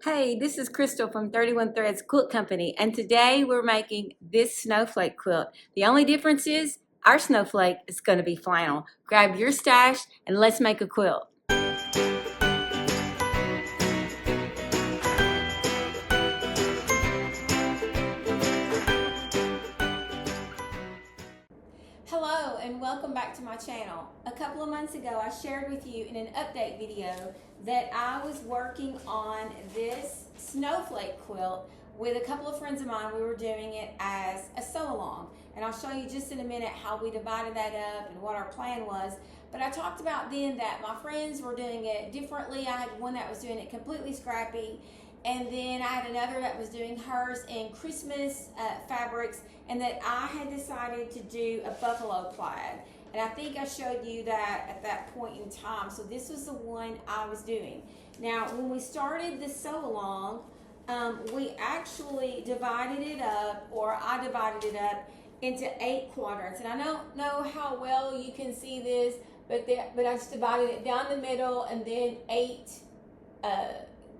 Hey, this is Crystal from 31 Threads Quilt Company, and today we're making this snowflake quilt. The only difference is our snowflake is going to be flannel. Grab your stash and let's make a quilt. Hello and welcome back to my channel. A couple of months ago I shared with you in an update video that I was working on this snowflake quilt with a couple of friends of mine. We were doing it as a sew along, and I'll show you just in a minute how we divided that up and what our plan was. But I talked about then that my friends were doing it differently. I had one that was doing it completely scrappy, and then I had another that was doing hers in Christmas fabrics, and that I had decided to do a buffalo plaid. And I think I showed you that at that point in time. So this was the one I was doing. Now, when we started the sew along, we actually divided it up, or I divided it up into 8 quadrants. And I don't know how well you can see this, but I just divided it down the middle and then 8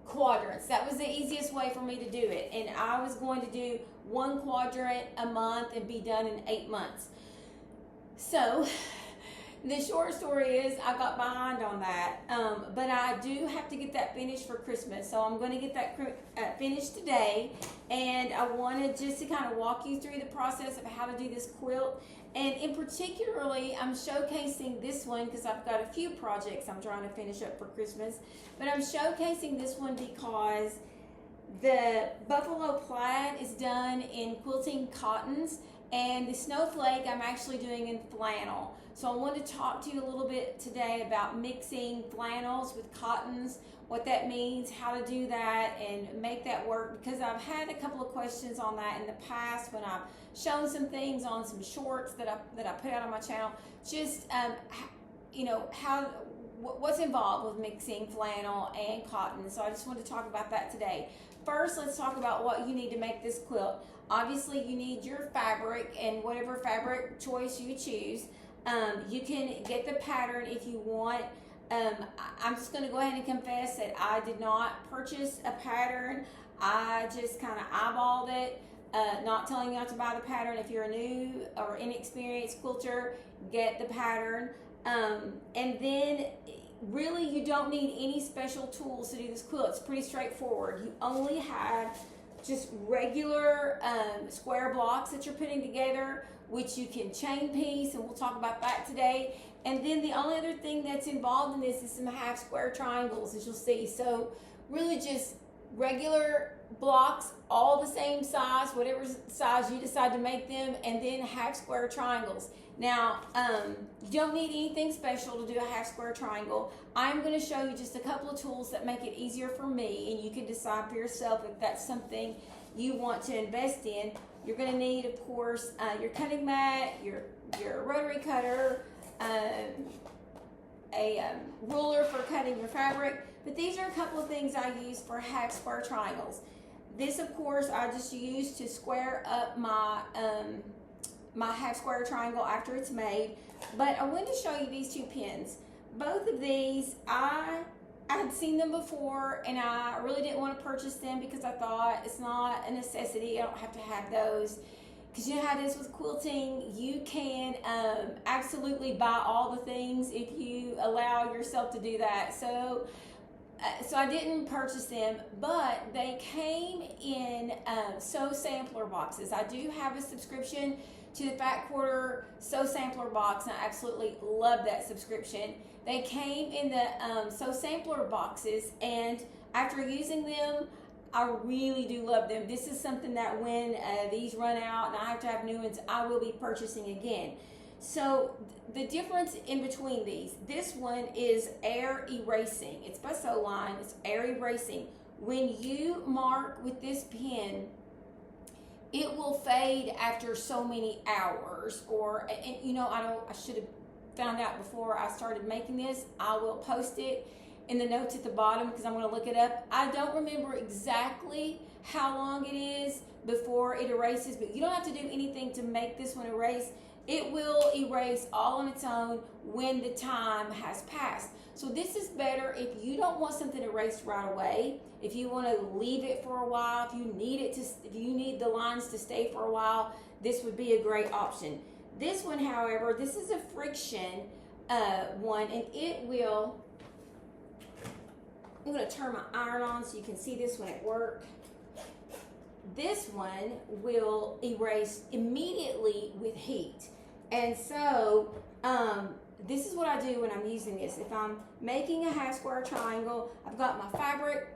quadrants. That was the easiest way for me to do it, and I was going to do 1 quadrant a month and be done in 8 months. So the short story is I got behind on that, but I do have to get that finished for Christmas, so I'm going to get that finished today. And I wanted just to kind of walk you through the process of how to do this quilt. And in particularly, I'm showcasing this one because I've got a few projects I'm trying to finish up for Christmas. But I'm showcasing this one because the buffalo plaid is done in quilting cottons, and the snowflake I'm actually doing in flannel. So I want to talk to you a little bit today about mixing flannels with cottons, what that means, how to do that and make that work, because I've had a couple of questions on that in the past when I've shown some things on some shorts that I put out on my channel. Just you know, what's involved with mixing flannel and cotton. So I just want to talk about that today. First, let's talk about what you need to make this quilt. Obviously, you need your fabric, and whatever fabric choice you choose. You can get the pattern if you want. I'm just going to go ahead and confess that I did not purchase a pattern. I just kind of eyeballed it, not telling you not to buy the pattern. If you're a new or inexperienced quilter, get the pattern. And then really you don't need any special tools to do this quilt. It's pretty straightforward. You only have just regular square blocks that you're putting together, which you can chain piece, and we'll talk about that today. And then the only other thing that's involved in this is some half square triangles, as you'll see. So really just regular blocks, all the same size, whatever size you decide to make them, and then half square triangles. Now, you don't need anything special to do a half square triangle. I'm going to show you just a couple of tools that make it easier for me, and you can decide for yourself if that's something you want to invest in. You're going to need, of course, your cutting mat, your rotary cutter, a ruler for cutting your fabric. But these are a couple of things I use for half square triangles. This, of course, I just use to square up my my half square triangle after it's made. But I wanted to show you these 2 pins. Both of these, I had seen them before, and I really didn't want to purchase them because I thought it's not a necessity. I don't have to have those. Because you know how it is with quilting, you can absolutely buy all the things if you allow yourself to do that. So I didn't purchase them, but they came in sew sampler boxes. I do have a subscription to the Fat Quarter sew sampler box, and I absolutely love that subscription. They came in the sew sampler boxes, and after using them, I really do love them. This is something that when these run out and I have to have new ones, I will be purchasing again. So the difference in between these, this one is air erasing. It's by Sew Line. It's air erasing. When you mark with this pen, it will fade after so many hours. Or, and you know, I should have found out before I started making this. I will post it in the notes at the bottom because I'm going to look it up. I don't remember exactly how long it is before it erases, but you don't have to do anything to make this one erase. It will erase all on its own when the time has passed. So this is better if you don't want something erased right away if you want to leave it for a while, if you need the lines to stay for a while, this would be a great option. This one, however, this is a friction one, and it will, I'm going to turn my iron on so you can see this one at work. This one will erase immediately with heat. And so, this is what I do when I'm using this. If I'm making a half square triangle, I've got my fabric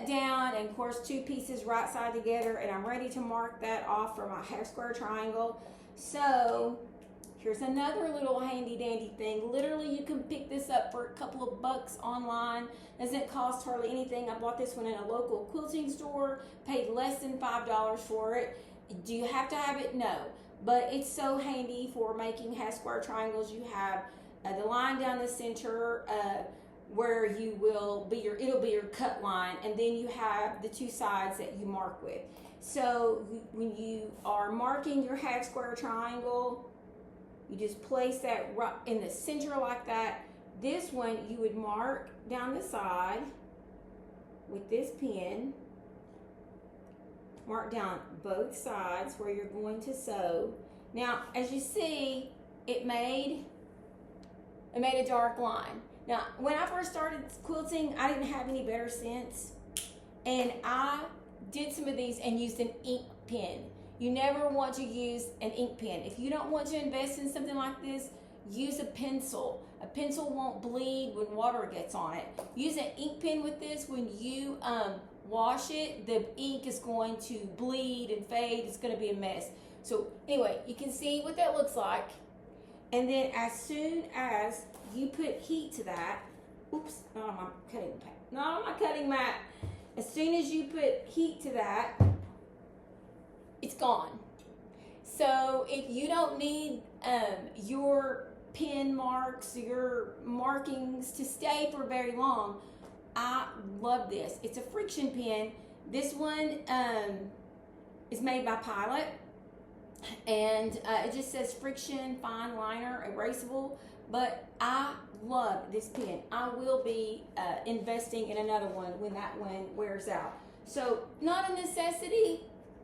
down, and of course 2 pieces right side together, and I'm ready to mark that off for my half square triangle. So here's another little handy dandy thing. Literally, you can pick this up for a couple of bucks online. Doesn't cost hardly anything. I bought this one in a local quilting store, paid less than $5 for it. Do you have to have it? No, but it's so handy for making half square triangles. You have the line down the center where you will be it'll be your cut line, and then you have the 2 sides that you mark with. So when you are marking your half square triangle, you just place that right in the center like that. This one you would mark down the side with this pen. Mark down both sides where you're going to sew. Now, as you see, it made a dark line. Now, when I first started quilting, I didn't have any better sense, and I did some of these and used an ink pen. You never want to use an ink pen. If you don't want to invest in something like this, use a pencil. A pencil won't bleed when water gets on it. Use an ink pen with this. When you wash it, the ink is going to bleed and fade. It's going to be a mess. So anyway, you can see what that looks like. And then as soon as you put heat to that, oops, not on my cutting mat. As soon as you put heat to that, it's gone. So if you don't need your pen marks, your markings to stay for very long, I love this. It's a friction pen. This one is made by Pilot, and it just says friction fine liner erasable, but I love this pen. I will be investing in another one when that one wears out. So not a necessity,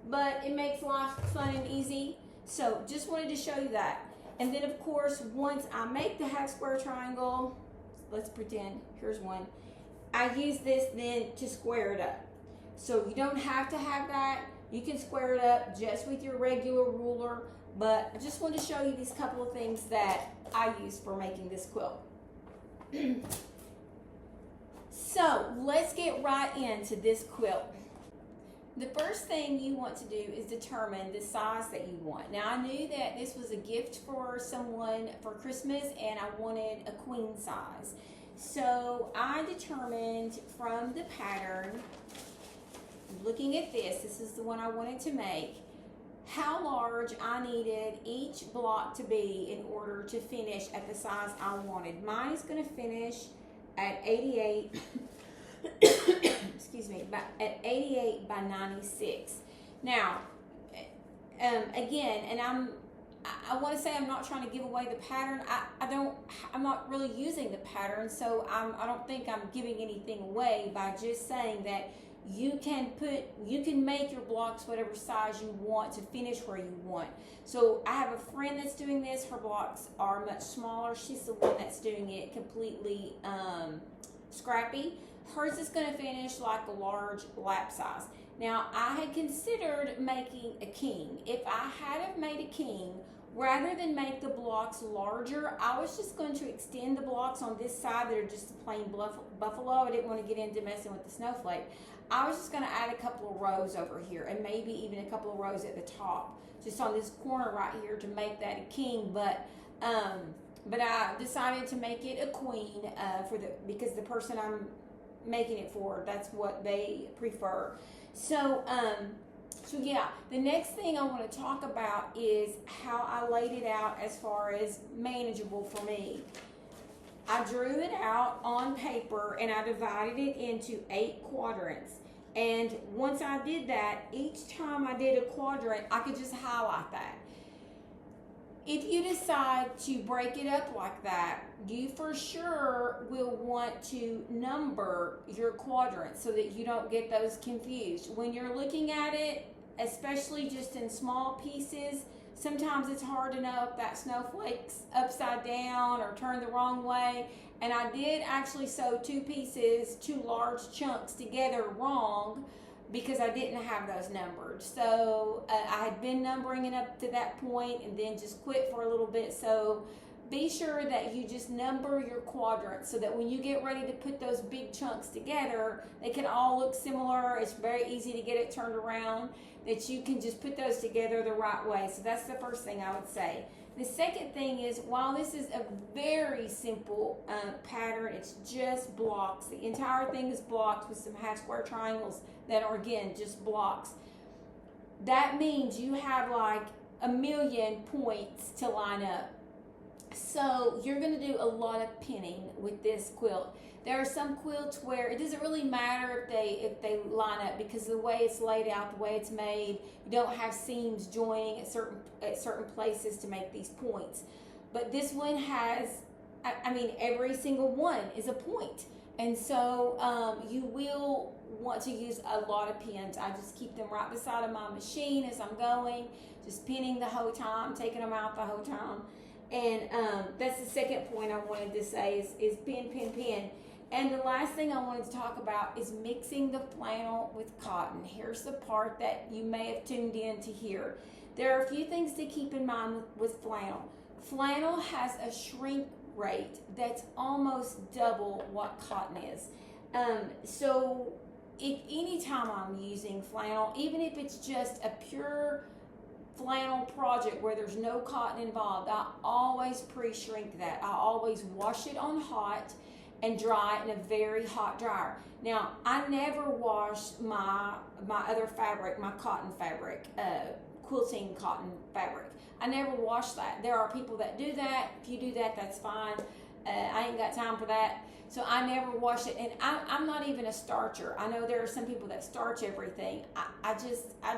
but it makes life fun and easy. So just wanted to show you that. And then of course, once I make the half square triangle, let's pretend, here's one. I use this then to square it up. So you don't have to have that. You can square it up just with your regular ruler, but I just wanted to show you these couple of things that I use for making this quilt. So let's get right into this quilt. The first thing you want to do is determine the size that you want. Now, I knew that this was a gift for someone for Christmas, and I wanted a queen size. So I determined from the pattern, looking at this is the one I wanted to make, how large I needed each block to be in order to finish at the size I wanted. Mine is going to finish at 88 excuse me, at 88 by 96. Now, again, and I want to say I'm not trying to give away the pattern. I'm not really using the pattern, so I don't think I'm giving anything away by just saying that you can make your blocks whatever size you want to finish where you want. So I have a friend that's doing this. Her blocks are much smaller. She's the one that's doing it completely scrappy. Hers is going to finish like a large lap size. Now, I had considered making a king. If I had have made a king, rather than make the blocks larger, I was just going to extend the blocks on this side that are just a plain buffalo. I didn't want to get into messing with the snowflake. I was just going to add a couple of rows over here, and maybe even a couple of rows at the top, just on this corner right here to make that a king. But I decided to make it a queen because the person I'm making it for, that's what they prefer. So yeah, the next thing I want to talk about is how I laid it out as far as manageable for me. I drew it out on paper and I divided it into 8 quadrants. And once I did that, each time I did a quadrant, I could just highlight that. if you decide to break it up like that, you for sure will want to number your quadrants so that you don't get those confused. When you're looking at it, especially just in small pieces, sometimes it's hard to know if that snowflake's upside down or turned the wrong way. And I did actually sew two pieces, two large chunks together wrong, because I didn't have those numbered. So I had been numbering it up to that point and then just quit for a little bit. So be sure that you just number your quadrants so that when you get ready to put those big chunks together, they can all look similar. It's very easy to get it turned around, that you can just put those together the right way. So that's the first thing I would say. The second thing is, while this is a very simple pattern, it's just blocks. The entire thing is blocks with some half square triangles that are, again, just blocks. That means you have like a million points to line up. So you're going to do a lot of pinning with this quilt. There are some quilts where it doesn't really matter if they line up, because the way it's laid out, the way it's made, you don't have seams joining at certain places to make these points. But this one has, I mean, every single one is a point. And so you will want to use a lot of pins. I just keep them right beside of my machine as I'm going, just pinning the whole time, taking them out the whole time. And that's the second point I wanted to say is pin, pin, pin. And the last thing I wanted to talk about is mixing the flannel with cotton. Here's the part that you may have tuned in to hear. There are a few things to keep in mind with flannel. Flannel has a shrink rate that's almost double what cotton is. So if anytime I'm using flannel, even if it's just a pure flannel project where there's no cotton involved, I always pre-shrink that. I always wash it on hot and dry it in a very hot dryer. Now, I never wash my other fabric, my cotton fabric, quilting cotton fabric. I never wash that. There are people that do that. If you do that, that's fine. I ain't got time for that. So I never wash it, and I'm not even a starcher. I know there are some people that starch everything. I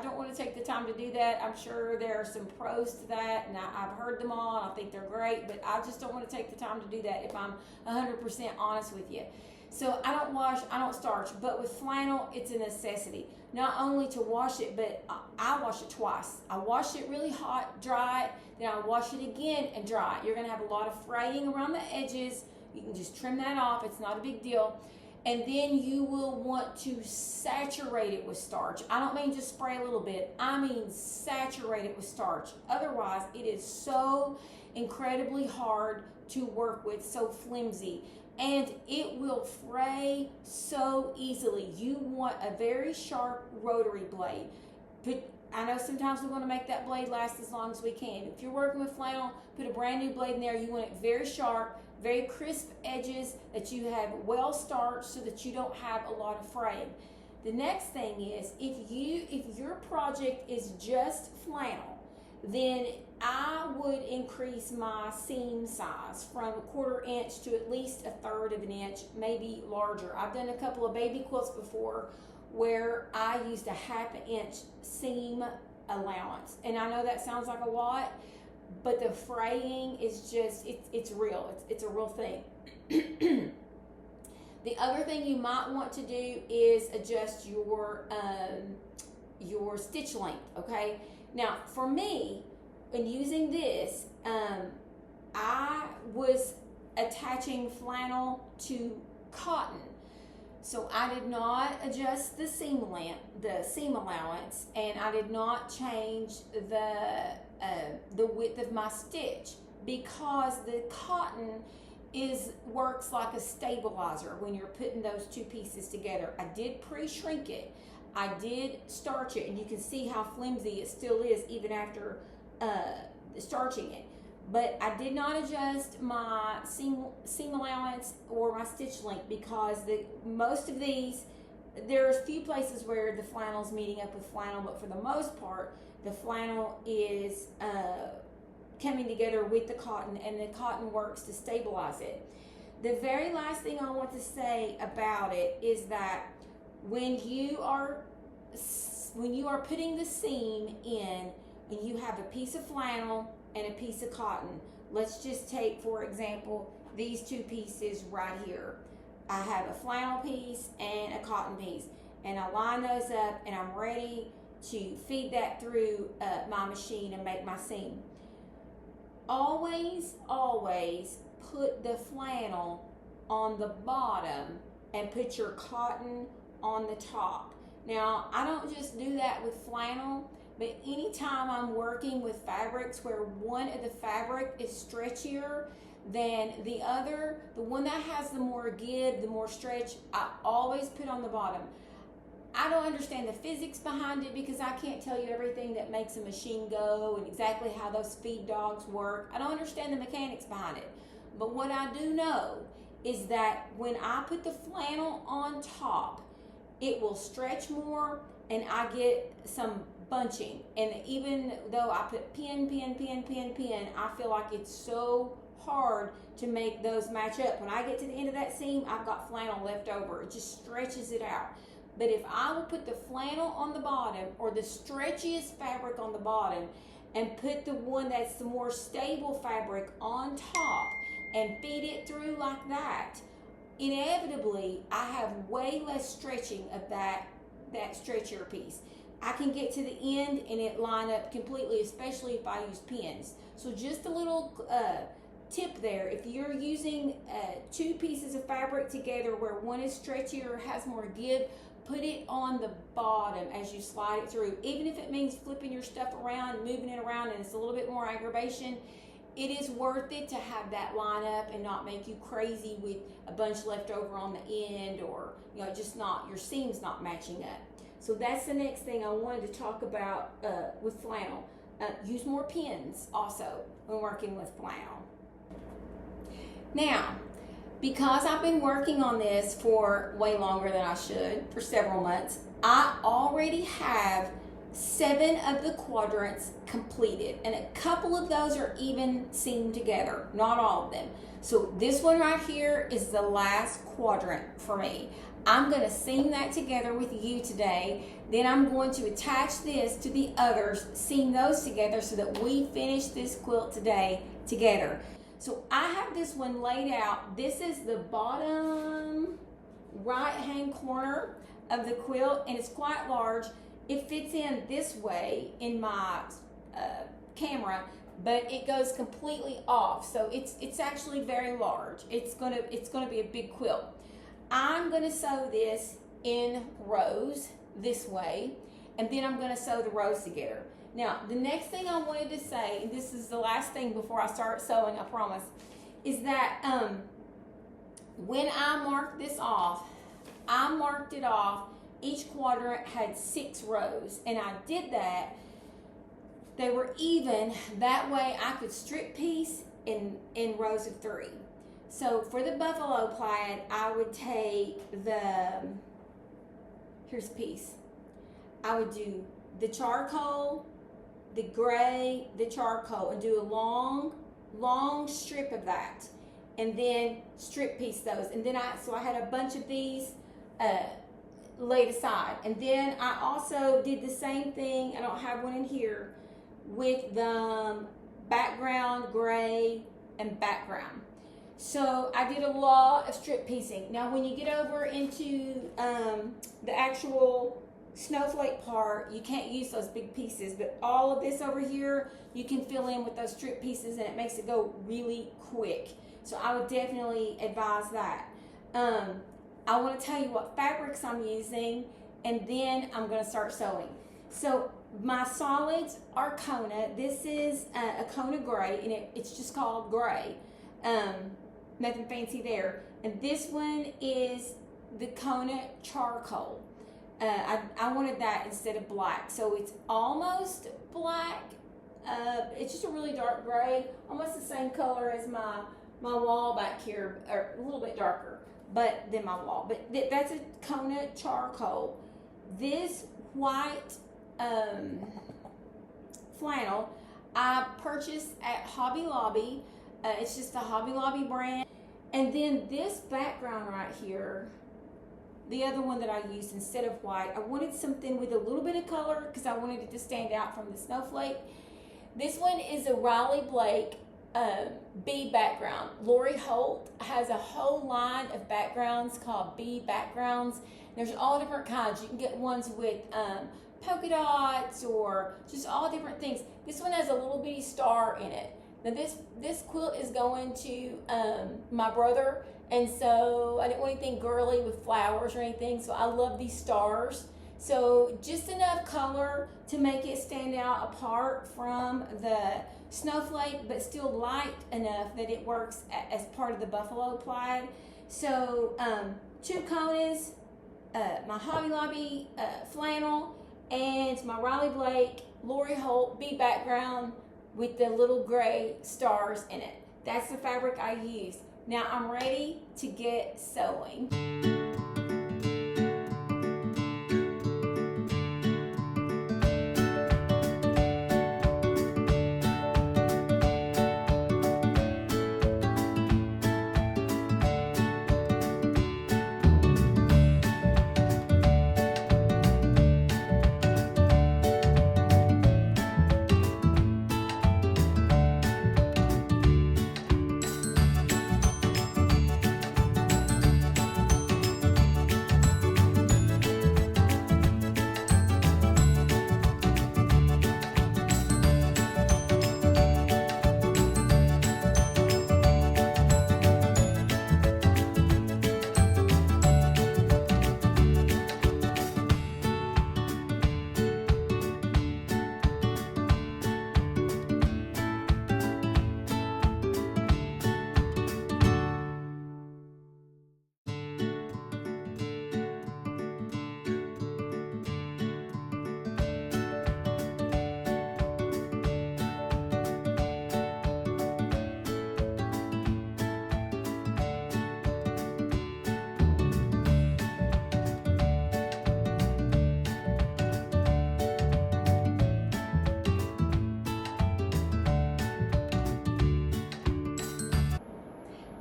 don't want to take the time to do that. I'm sure there are some pros to that, and I've heard them all, and I think they're great, but I just don't want to take the time to do that if I'm 100% honest with you. So I don't wash, I don't starch, but with flannel, it's a necessity. Not only to wash it, but I wash it twice. I wash it really hot, dry it, then I wash it again and dry it. You're gonna have a lot of fraying around the edges. You can just trim that off, it's not a big deal. And then you will want to saturate it with starch. I don't mean just spray a little bit, I mean saturate it with starch. Otherwise, it is so incredibly hard to work with, so flimsy. And it will fray so easily. You want a very sharp rotary blade. But I know sometimes we want to make that blade last as long as we can. If you're working with flannel, put a brand new blade in there. You want it very sharp, very crisp edges that you have well starched so that you don't have a lot of fraying. The next thing is, if your project is just flannel, then I would increase my seam size from 1/4 inch to at least 1/3 of an inch, maybe larger. I've done a couple of baby quilts before where I used a 1/2 inch seam allowance. And I know that sounds like a lot, but the fraying is just, it's real. It's a real thing. The other thing you might want to do is adjust your stitch length, okay? Now, for me, in using this, I was attaching flannel to cotton. So I did not adjust the seam allowance, and I did not change the width of my stitch, because the cotton works like a stabilizer when you're putting those two pieces together. I did pre-shrink it. I did starch it, and you can see how flimsy it still is even after starching it. But I did not adjust my seam allowance or my stitch length, because most of these, there's a few places where the flannel is meeting up with flannel, but for the most part, the flannel is coming together with the cotton, and the cotton works to stabilize it. The very last thing I want to say about it is that when you are putting the seam in, and you have a piece of flannel and a piece of cotton. Let's just take, for example, these two pieces right here. I have a flannel piece and a cotton piece, and I line those up, and I'm ready to feed that through my machine and make my seam. Always, always put the flannel on the bottom and put your cotton on the top. Now, I don't just do that with flannel, but anytime I'm working with fabrics where one of the fabric is stretchier than the other, the one that has the more give, the more stretch, I always put on the bottom. I don't understand the physics behind it because I can't tell you everything that makes a machine go and exactly how those feed dogs work. I don't understand the mechanics behind it. But what I do know is that when I put the flannel on top, it will stretch more and I get some bunching. And even though I put pin, I feel like it's so hard to make those match up. When I get to the end of that seam, I've got flannel left over. It just stretches it out. But if I will put the flannel on the bottom or the stretchiest fabric on the bottom and put the one that's the more stable fabric on top and feed it through like that, inevitably I have way less stretching of that stretchier piece. I can get to the end and it line up completely, especially if I use pins. So just a little tip there, if you're using two pieces of fabric together where one is stretchier or has more give, put it on the bottom as you slide it through. Even if it means flipping your stuff around, moving it around, and it's a little bit more aggravation, it is worth it to have that line up and not make you crazy with a bunch left over on the end, or just not, your seam's not matching up. So that's the next thing I wanted to talk about with flannel. Use more pins also when working with flannel. Now, because I've been working on this for way longer than I should, for several months, I already have 7 of the quadrants completed, and a couple of those are even seamed together, not all of them. So this one right here is the last quadrant for me. I'm going to seam that together with you today. Then I'm going to attach this to the others, seam those together so that we finish this quilt today together. So I have this one laid out. This is the bottom right-hand corner of the quilt, and it's quite large. It fits in this way in my camera, but it goes completely off. So it's actually very large. It's gonna be a big quilt. I'm gonna sew this in rows this way, and then I'm gonna sew the rows together. Now, the next thing I wanted to say, and this is the last thing before I start sewing, I promise, is that when I marked this off, I marked it off, each quadrant had 6 rows, and I did that. They were even, that way I could strip piece in rows of 3. So for the buffalo plaid, I would take here's a piece. I would do the charcoal, the gray, the charcoal, and do a long strip of that, and then strip piece those. And then so I had a bunch of these laid aside. And then I also did the same thing, I don't have one in here, with the background gray and background. So I did a lot of strip piecing. Now when you get over into the actual snowflake part, you can't use those big pieces, but all of this over here you can fill in with those strip pieces, and it makes it go really quick. So I would definitely advise that. I want to tell you what fabrics I'm using, and then I'm going to start sewing. So my solids are Kona. This is a Kona gray, and it's just called gray. Nothing fancy there. And this one is the Kona charcoal. I wanted that instead of black, so it's almost black. It's just a really dark gray, almost the same color as my wall back here, or a little bit darker, but than my wall. But that's a Kona charcoal. This white flannel I purchased at Hobby Lobby. It's just a Hobby Lobby brand. And then this background right here, the other one that I used instead of white, I wanted something with a little bit of color because I wanted it to stand out from the snowflake. This one is a Riley Blake bead background. Lori Holt has a whole line of backgrounds called bead backgrounds. There's all different kinds. You can get ones with polka dots or just all different things. This one has a little bitty star in it. Now this quilt is going to my brother, and so I didn't want anything girly with flowers or anything, so I love these stars. So just enough color to make it stand out apart from the Snowflake, but still light enough that it works as part of the buffalo plaid. So 2 Konas, my Hobby Lobby flannel, and my Riley Blake Lori Holt bead background with the little gray stars in it. That's the fabric I used. Now I'm ready to get sewing.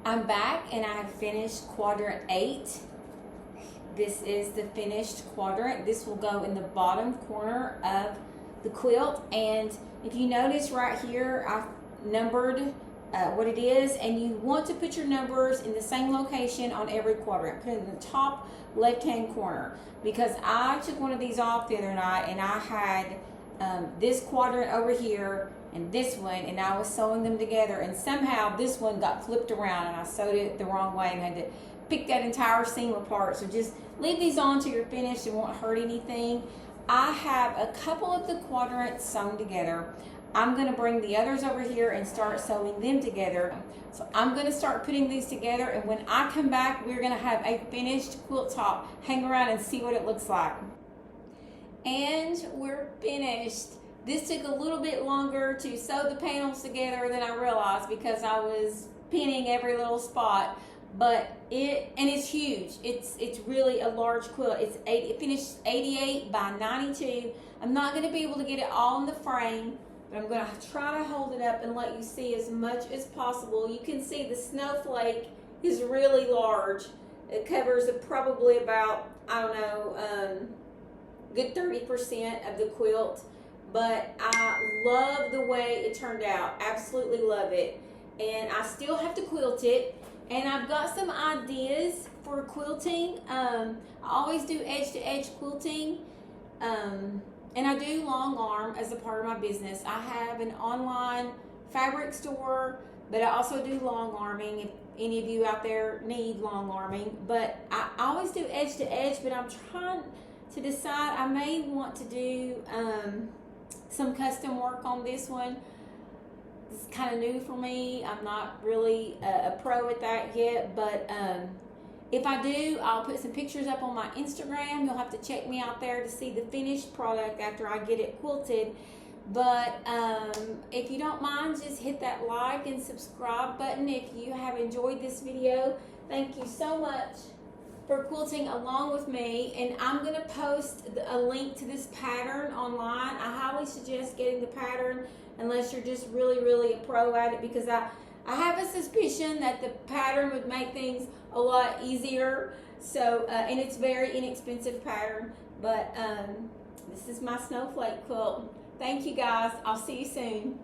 I'm back and I have finished quadrant 8. This is the finished quadrant. This will go in the bottom corner of the quilt, and if you notice right here, I've numbered what it is, and you want to put your numbers in the same location on every quadrant. Put it in the top left-hand corner, because I took one of these off the other night and I had this quadrant over here and this one, and I was sewing them together, and somehow this one got flipped around and I sewed it the wrong way and had to pick that entire seam apart. So just leave these on till you're finished. It won't hurt anything. I have a couple of the quadrants sewn together. I'm going to bring the others over here and start sewing them together. So I'm going to start putting these together, and when I come back, we're going to have a finished quilt top. Hang around and see what it looks like. And we're finished. This took a little bit longer to sew the panels together than I realized, because I was pinning every little spot. But it's huge. It's really a large quilt. It finished 88 by 92. I'm not going to be able to get it all in the frame, but I'm going to try to hold it up and let you see as much as possible. You can see the snowflake is really large. It covers probably about, I don't know, good 30% of the quilt. But I love the way it turned out. Absolutely love it. And I still have to quilt it. And I've got some ideas for quilting. I always do edge-to-edge quilting. And I do long arm as a part of my business. I have an online fabric store, but I also do long arming if any of you out there need long arming. But I always do edge-to-edge, but I'm trying to decide. I may want to do some custom work on this one. It's kind of new for me. I'm not really a pro at that yet, but if I do, I'll put some pictures up on my Instagram. You'll have to check me out there to see the finished product after I get it quilted. But if you don't mind, just hit that like and subscribe button if you have enjoyed this video. Thank you so much for quilting along with me, and I'm going to post a link to this pattern online. I highly suggest getting the pattern unless you're just really a pro at it, because I have a suspicion that the pattern would make things a lot easier. So and it's very inexpensive pattern, but this is my snowflake quilt. Thank you guys. I'll see you soon.